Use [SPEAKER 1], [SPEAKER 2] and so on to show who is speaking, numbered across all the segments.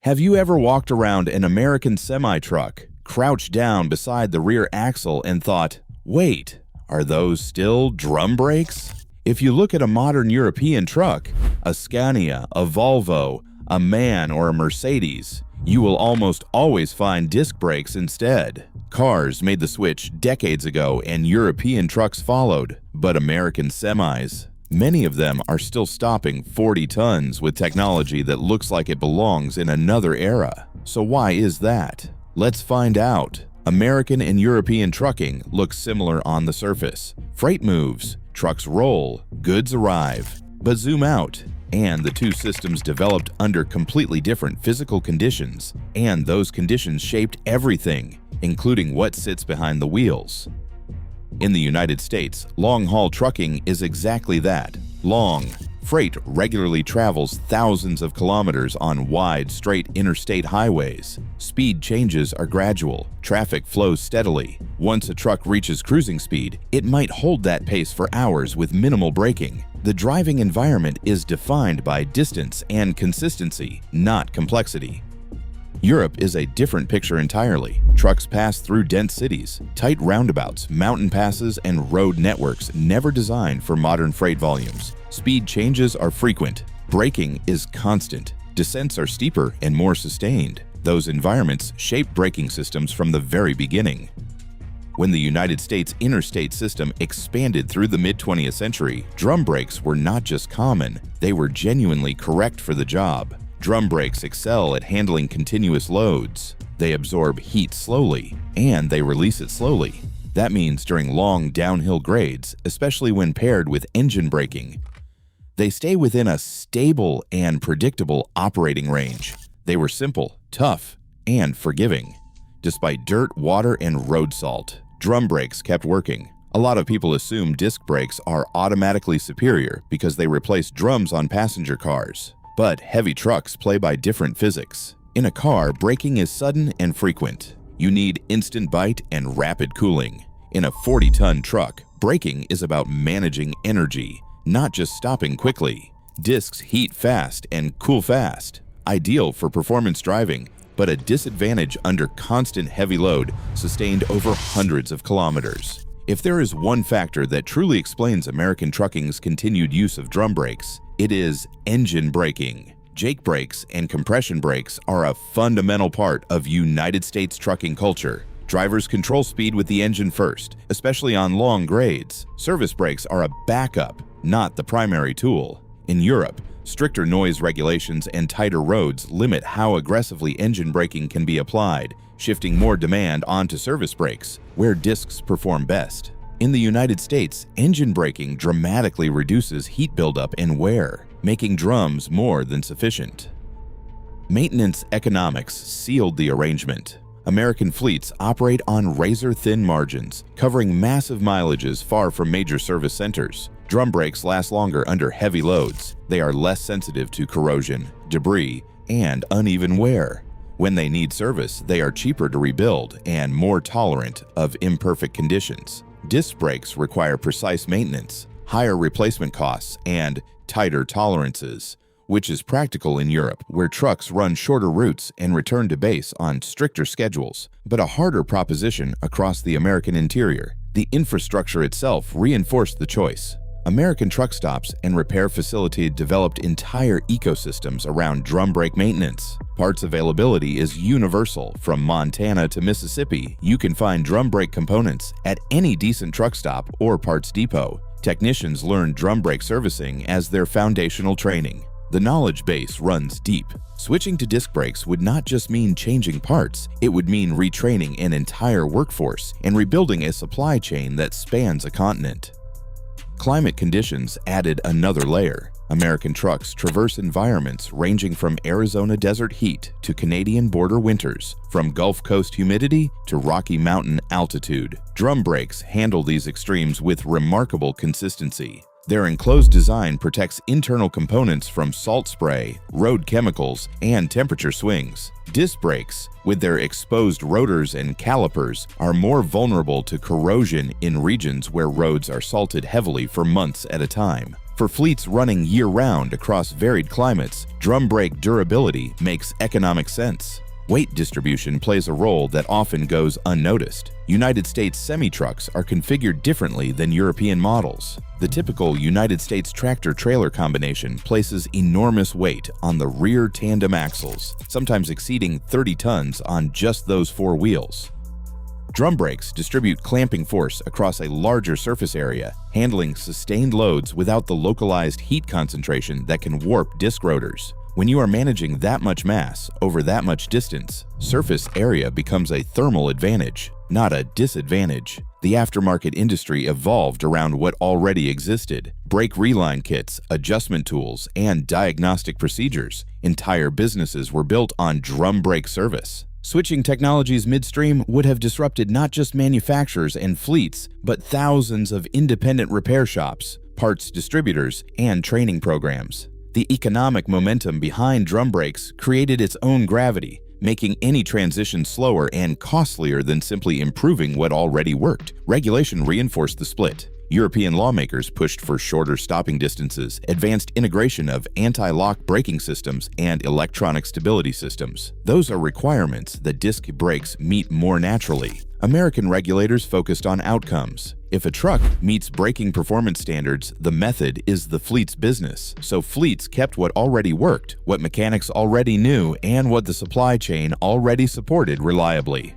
[SPEAKER 1] Have you ever walked around an American semi-truck, crouched down beside the rear axle and thought, wait, are those still drum brakes? If you look at a modern European truck, a Scania, a Volvo, a MAN, or a Mercedes, you will almost always find disc brakes instead. Cars made the switch decades ago and European trucks followed, but American semis, many of them are still stopping 40 tons with technology that looks like it belongs in another era. So why is that? Let's find out. American and European trucking look similar on the surface. Freight moves, trucks roll, goods arrive. But zoom out, and the two systems developed under completely different physical conditions, and those conditions shaped everything, including what sits behind the wheels. In the United States, long-haul trucking is exactly that, long. Freight regularly travels thousands of kilometers on wide, straight interstate highways. Speed changes are gradual. Traffic flows steadily. Once a truck reaches cruising speed, it might hold that pace for hours with minimal braking. The driving environment is defined by distance and consistency, not complexity. Europe is a different picture entirely. Trucks pass through dense cities, tight roundabouts, mountain passes, and road networks never designed for modern freight volumes. Speed changes are frequent. Braking is constant. Descents are steeper and more sustained. Those environments shape braking systems from the very beginning. When the United States interstate system expanded through the mid-20th century, drum brakes were not just common, they were genuinely correct for the job. Drum brakes excel at handling continuous loads. They absorb heat slowly, and they release it slowly. That means during long downhill grades, especially when paired with engine braking, they stay within a stable and predictable operating range. They were simple, tough, and forgiving. Despite dirt, water, and road salt, drum brakes kept working. A lot of people assume disc brakes are automatically superior because they replace drums on passenger cars. But heavy trucks play by different physics. In a car, braking is sudden and frequent. You need instant bite and rapid cooling. In a 40-ton truck, braking is about managing energy, not just stopping quickly. Discs heat fast and cool fast, ideal for performance driving, but a disadvantage under constant heavy load sustained over hundreds of kilometers. If there is one factor that truly explains American trucking's continued use of drum brakes, it is engine braking. Jake brakes and compression brakes are a fundamental part of United States trucking culture. Drivers control speed with the engine first, especially on long grades. Service brakes are a backup, not the primary tool. In Europe, stricter noise regulations and tighter roads limit how aggressively engine braking can be applied, shifting more demand onto service brakes, where discs perform best. In the United States, engine braking dramatically reduces heat buildup and wear, making drums more than sufficient. Maintenance economics sealed the arrangement. American fleets operate on razor-thin margins, covering massive mileages far from major service centers. Drum brakes last longer under heavy loads. They are less sensitive to corrosion, debris, and uneven wear. When they need service, they are cheaper to rebuild and more tolerant of imperfect conditions. Disc brakes require precise maintenance, higher replacement costs, and tighter tolerances, which is practical in Europe, where trucks run shorter routes and return to base on stricter schedules, but a harder proposition across the American interior. The infrastructure itself reinforced the choice. American truck stops and repair facilities developed entire ecosystems around drum brake maintenance. Parts availability is universal. From Montana to Mississippi, you can find drum brake components at any decent truck stop or parts depot. Technicians learn drum brake servicing as their foundational training. The knowledge base runs deep. Switching to disc brakes would not just mean changing parts, it would mean retraining an entire workforce and rebuilding a supply chain that spans a continent. Climate conditions added another layer. American trucks traverse environments ranging from Arizona desert heat to Canadian border winters, from Gulf Coast humidity to Rocky Mountain altitude. Drum brakes handle these extremes with remarkable consistency. Their enclosed design protects internal components from salt spray, road chemicals, and temperature swings. Disc brakes, with their exposed rotors and calipers, are more vulnerable to corrosion in regions where roads are salted heavily for months at a time. For fleets running year-round across varied climates, drum brake durability makes economic sense. Weight distribution plays a role that often goes unnoticed. United States semi-trucks are configured differently than European models. The typical United States tractor-trailer combination places enormous weight on the rear tandem axles, sometimes exceeding 30 tons on just those four wheels. Drum brakes distribute clamping force across a larger surface area, handling sustained loads without the localized heat concentration that can warp disc rotors. When you are managing that much mass over that much distance, surface area becomes a thermal advantage, not a disadvantage. The aftermarket industry evolved around what already existed: brake reline kits, adjustment tools, and diagnostic procedures. Entire businesses were built on drum brake service. Switching technologies midstream would have disrupted not just manufacturers and fleets, but thousands of independent repair shops, parts distributors, and training programs. The economic momentum behind drum brakes created its own gravity, making any transition slower and costlier than simply improving what already worked. Regulation reinforced the split. European lawmakers pushed for shorter stopping distances, advanced integration of anti-lock braking systems, and electronic stability systems. Those are requirements that disc brakes meet more naturally. American regulators focused on outcomes. If a truck meets braking performance standards, the method is the fleet's business. So fleets kept what already worked, what mechanics already knew, and what the supply chain already supported reliably.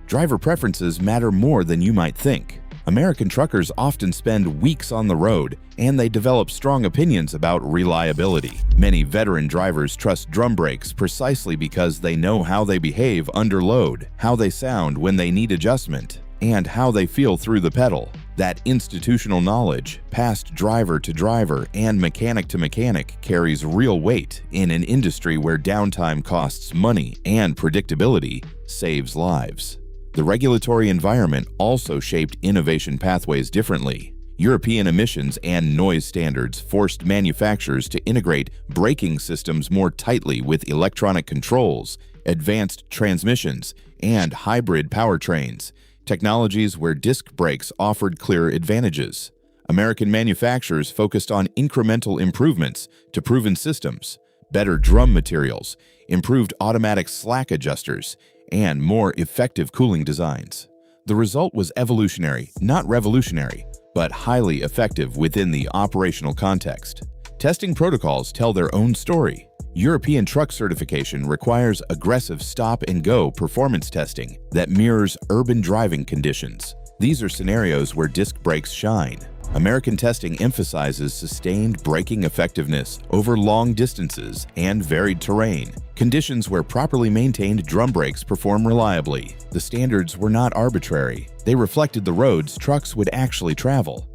[SPEAKER 1] Driver preferences matter more than you might think. American truckers often spend weeks on the road, and they develop strong opinions about reliability. Many veteran drivers trust drum brakes precisely because they know how they behave under load, how they sound when they need adjustment, and how they feel through the pedal. That institutional knowledge, passed driver to driver and mechanic to mechanic, carries real weight in an industry where downtime costs money and predictability saves lives. The regulatory environment also shaped innovation pathways differently. European emissions and noise standards forced manufacturers to integrate braking systems more tightly with electronic controls, advanced transmissions, and hybrid powertrains, technologies where disc brakes offered clear advantages. American manufacturers focused on incremental improvements to proven systems, better drum materials, improved automatic slack adjusters, and more effective cooling designs. The result was evolutionary, not revolutionary, but highly effective within the operational context. Testing protocols tell their own story. European truck certification requires aggressive stop-and-go performance testing that mirrors urban driving conditions. These are scenarios where disc brakes shine. American testing emphasizes sustained braking effectiveness over long distances and varied terrain, conditions where properly maintained drum brakes perform reliably. The standards were not arbitrary. They reflected the roads trucks would actually travel.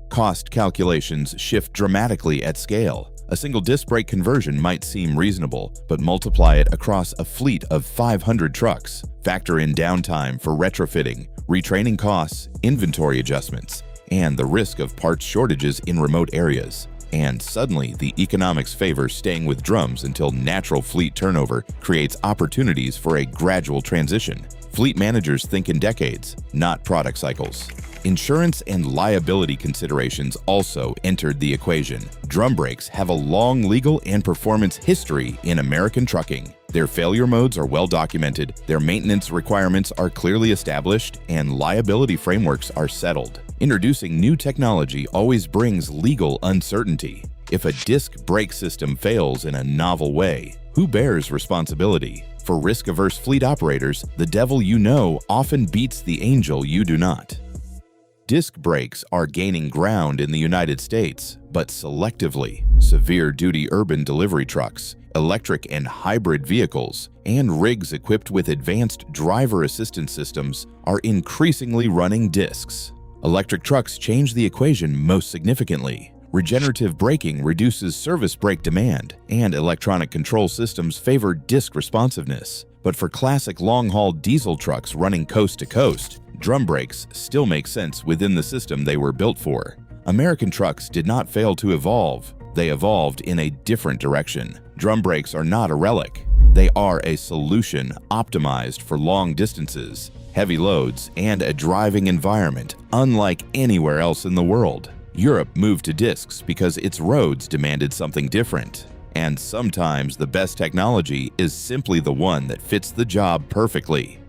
[SPEAKER 1] Cost calculations shift dramatically at scale. A single disc brake conversion might seem reasonable, but multiply it across a fleet of 500 trucks. Factor in downtime for retrofitting, retraining costs, inventory adjustments, and the risk of parts shortages in remote areas. And suddenly, the economics favor staying with drums until natural fleet turnover creates opportunities for a gradual transition. Fleet managers think in decades, not product cycles. Insurance and liability considerations also entered the equation. Drum brakes have a long legal and performance history in American trucking. Their failure modes are well documented, their maintenance requirements are clearly established, and liability frameworks are settled. Introducing new technology always brings legal uncertainty. If a disc brake system fails in a novel way, who bears responsibility? For risk-averse fleet operators, the devil you know often beats the angel you do not. Disc brakes are gaining ground in the United States, but selectively. Severe-duty urban delivery trucks, electric and hybrid vehicles, and rigs equipped with advanced driver assistance systems are increasingly running discs. Electric trucks change the equation most significantly. Regenerative braking reduces service brake demand, and electronic control systems favor disc responsiveness. But for classic long-haul diesel trucks running coast to coast, drum brakes still make sense within the system they were built for. American trucks did not fail to evolve. They evolved in a different direction. Drum brakes are not a relic. They are a solution optimized for long distances, heavy loads, and a driving environment unlike anywhere else in the world. Europe moved to discs because its roads demanded something different. And sometimes the best technology is simply the one that fits the job perfectly.